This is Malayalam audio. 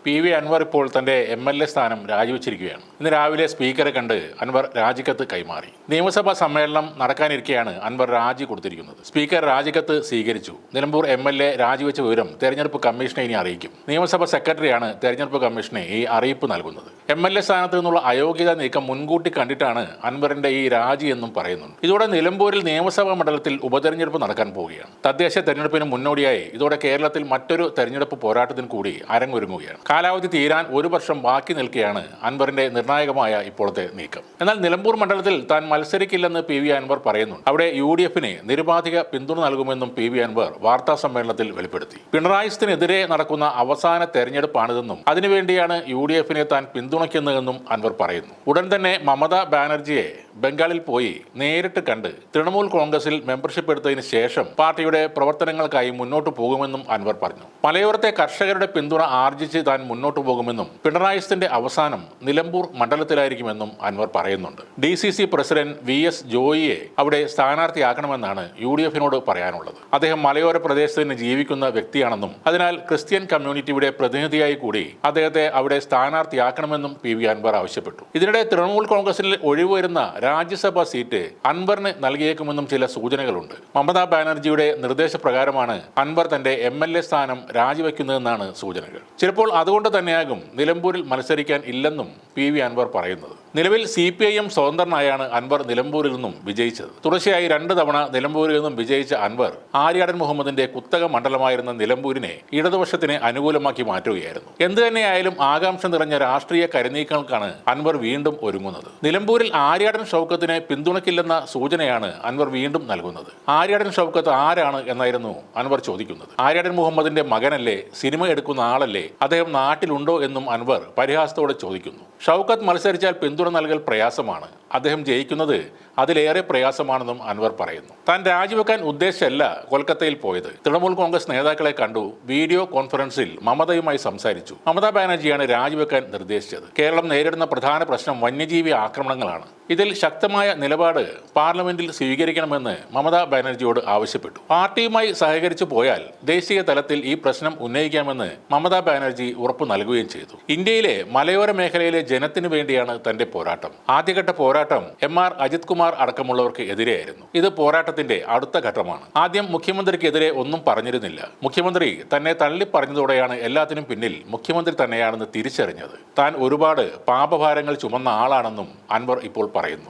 പി.വി. അൻവർ ഇപ്പോൾ തന്റെ എം.എൽ.എ. സ്ഥാനം രാജിവെച്ചിരിക്കുകയാണ്. ഇന്ന് രാവിലെ സ്പീക്കറെ കണ്ട് അൻവർ രാജിക്കത്ത് കൈമാറി. നിയമസഭാ സമ്മേളനം നടക്കാനിരിക്കെയാണ് അൻവർ രാജി കൊടുത്തിരിക്കുന്നത്. സ്പീക്കർ രാജിക്കത്ത് സ്വീകരിച്ചു. നിലമ്പൂർ എം.എൽ.എ. രാജിവെച്ച വിവരം തെരഞ്ഞെടുപ്പ് കമ്മീഷനെ ഇനി അറിയിക്കും. നിയമസഭാ സെക്രട്ടറിയാണ് തെരഞ്ഞെടുപ്പ് കമ്മീഷനെ ഈ അറിയിപ്പ് നൽകുന്നത്. എം.എൽ.എ. സ്ഥാനത്ത് നിന്നുള്ള അയോഗ്യത നീക്കം മുൻകൂട്ടി കണ്ടിട്ടാണ് അൻവറിന്റെ ഈ രാജി എന്നും പറയുന്നുണ്ട്. ഇതോടെ നിലമ്പൂരിൽ നിയമസഭാ മണ്ഡലത്തിൽ ഉപതെരഞ്ഞെടുപ്പ് നടക്കാൻ പോവുകയാണ്. തദ്ദേശ തെരഞ്ഞെടുപ്പിന് മുന്നോടിയായി ഇതോടെ കേരളത്തിൽ മറ്റൊരു തെരഞ്ഞെടുപ്പ് പോരാട്ടത്തിന് കൂടി അരങ്ങൊരുങ്ങുകയാണ്. കാലാവധി തീരാൻ 1 വർഷം ബാക്കി നിൽക്കെയാണ് അൻവറിന്റെ നിർണായകമായ ഇപ്പോഴത്തെ നീക്കം. എന്നാൽ നിലമ്പൂർ മണ്ഡലത്തിൽ താൻ മത്സരിക്കില്ലെന്ന് പി.വി. അൻവർ പറയുന്നു. അവിടെ യു.ഡി.എഫിന് നിരുപാധിക പിന്തുണ നൽകുമെന്നും പി.വി. അൻവർ വാർത്താ സമ്മേളനത്തിൽ വെളിപ്പെടുത്തി. പിണറായിക്കെതിരെ നടക്കുന്ന അവസാന തെരഞ്ഞെടുപ്പാണിതെന്നും അതിനുവേണ്ടിയാണ് യു.ഡി.എഫിനെ താൻ പിന്തുണയ്ക്കുന്നതെന്നും അൻവർ പറയുന്നു. ഉടൻ തന്നെ മമതാ ബാനർജിയെ ബംഗാളിൽ പോയി നേരിട്ട് കണ്ട് തൃണമൂൽ കോൺഗ്രസിൽ മെമ്പർഷിപ്പ് എടുത്തതിന് ശേഷം പാർട്ടിയുടെ പ്രവർത്തനങ്ങൾക്കായി മുന്നോട്ട് പോകുമെന്നും അൻവർ പറഞ്ഞു. മലയോരത്തെ കർഷകരുടെ പിന്തുണ ആർജിച്ച് താൻ മുന്നോട്ട് പോകുമെന്നും പിണറായിന്റെ അവസാനം നിലമ്പൂർ മണ്ഡലത്തിലായിരിക്കുമെന്നും അൻവർ പറയുന്നുണ്ട്. DCC president V.S. ജോയിയെ അവിടെ സ്ഥാനാർത്ഥിയാക്കണമെന്നാണ് യു.ഡി.എഫിനോട് പറയാനുള്ളത്. അദ്ദേഹം മലയോര പ്രദേശത്ത് ജീവിക്കുന്ന വ്യക്തിയാണെന്നും അതിനാൽ ക്രിസ്ത്യൻ കമ്മ്യൂണിറ്റിയുടെ പ്രതിനിധിയായി കൂടി അദ്ദേഹത്തെ അവിടെ സ്ഥാനാർത്ഥിയാക്കണമെന്നും പി.വി. അൻവർ ആവശ്യപ്പെട്ടു. ഇതിനിടെ തൃണമൂൽ കോൺഗ്രസിൽ ഒഴിവുവരുന്ന രാജ്യസഭാ സീറ്റ് അൻവറിന് നൽകിയേക്കുമെന്നും ചില സൂചനകളുണ്ട്. മമതാ ബാനർജിയുടെ നിർദ്ദേശപ്രകാരമാണ് അൻവർ തന്റെ എം.എൽ.എ. സ്ഥാനം രാജിവെക്കുന്നതെന്നാണ് സൂചനകൾ. ചിലപ്പോൾ അതുകൊണ്ട് തന്നെയാകും നിലമ്പൂരിൽ മത്സരിക്കാൻ ഇല്ലെന്നും പി.വി. അൻവർ പറയുന്നത്. നിലവിൽ CPIM സ്വതന്ത്രനായാണ് അൻവർ നിലമ്പൂരിൽ നിന്നും വിജയിച്ചത്. തുടർച്ചയായി 2 തവണ നിലമ്പൂരിൽ നിന്നും വിജയിച്ച അൻവർ ആര്യാടൻ മുഹമ്മദിന്റെ കുത്തക മണ്ഡലമായിരുന്ന നിലമ്പൂരിനെ ഇടതുപക്ഷത്തിന് അനുകൂലമാക്കി മാറ്റുകയായിരുന്നു. എന്തു തന്നെയായാലും ആകാംക്ഷ നിറഞ്ഞ രാഷ്ട്രീയ കരുനീക്കങ്ങൾക്കാണ് അൻവർ വീണ്ടും ഒരുങ്ങുന്നത്. നിലമ്പൂരിൽ ആര്യാടൻ ഷൗക്കത്തിനെ പിന്തുണയ്ക്കില്ലെന്ന സൂചനയാണ് അൻവർ വീണ്ടും നൽകുന്നത്. ആര്യാടൻ ഷൗക്കത്ത് ആരാണ് എന്നായിരുന്നു അൻവർ ചോദിക്കുന്നത്. ആര്യാടൻ മുഹമ്മദിന്റെ മകനല്ലേ, സിനിമ എടുക്കുന്ന ആളല്ലേ, അദ്ദേഹം നാട്ടിലുണ്ടോ എന്നും അൻവർ പരിഹാസത്തോടെ ചോദിക്കുന്നു. ഷൗക്കത്ത് മത്സരിച്ചാൽ പിന്തുണ നൽകൽ പ്രയാസമാണ്, അദ്ദേഹം ജയിക്കുന്നത് അതിലേറെ പ്രയാസമാണെന്നും അൻവർ പറയുന്നു. താൻ രാജിവെക്കാൻ ഉദ്ദേശിച്ചല്ല കൊൽക്കത്തയിൽ പോയത്. തൃണമൂൽ കോൺഗ്രസ് നേതാക്കളെ കണ്ടു, വീഡിയോ കോൺഫറൻസിൽ മമതയുമായി സംസാരിച്ചു. മമതാ ബാനർജിയാണ് രാജിവെക്കാൻ നിർദ്ദേശിച്ചത്. കേരളം നേരിടുന്ന പ്രധാന പ്രശ്നം വന്യജീവി ആക്രമണങ്ങളാണ്. ഇതിൽ ശക്തമായ നിലപാട് പാർലമെന്റിൽ സ്വീകരിക്കണമെന്ന് മമതാ ബാനർജിയോട് ആവശ്യപ്പെട്ടു. പാർട്ടിയുമായി സഹകരിച്ചു പോയാൽ ദേശീയ തലത്തിൽ ഈ പ്രശ്നം ഉന്നയിക്കാമെന്ന് മമതാ ബാനർജി ഉറപ്പു നൽകുകയും ചെയ്തു. ഇന്ത്യയിലെ മലയോര മേഖലയിലെ ജനത്തിനു വേണ്ടിയാണ് തന്റെ പോരാട്ടം. ആദ്യഘട്ട പോരാട്ടം MR അജിത് കുമാർ അടക്കമുള്ളവർക്ക് എതിരെയായിരുന്നു. ഇത് പോരാട്ടത്തിന്റെ അടുത്ത ഘട്ടമാണ്. ആദ്യം മുഖ്യമന്ത്രിക്കെതിരെ ഒന്നും പറഞ്ഞിരുന്നില്ല. മുഖ്യമന്ത്രി തന്നെ തള്ളി പറഞ്ഞതോടെയാണ് എല്ലാത്തിനും പിന്നിൽ മുഖ്യമന്ത്രി തന്നെയാണെന്ന് തിരിച്ചറിഞ്ഞത്. താൻ ഒരുപാട് പാപഭാരങ്ങൾ ചുമന്ന ആളാണെന്നും അൻവർ ഇപ്പോൾ പറയുന്നു.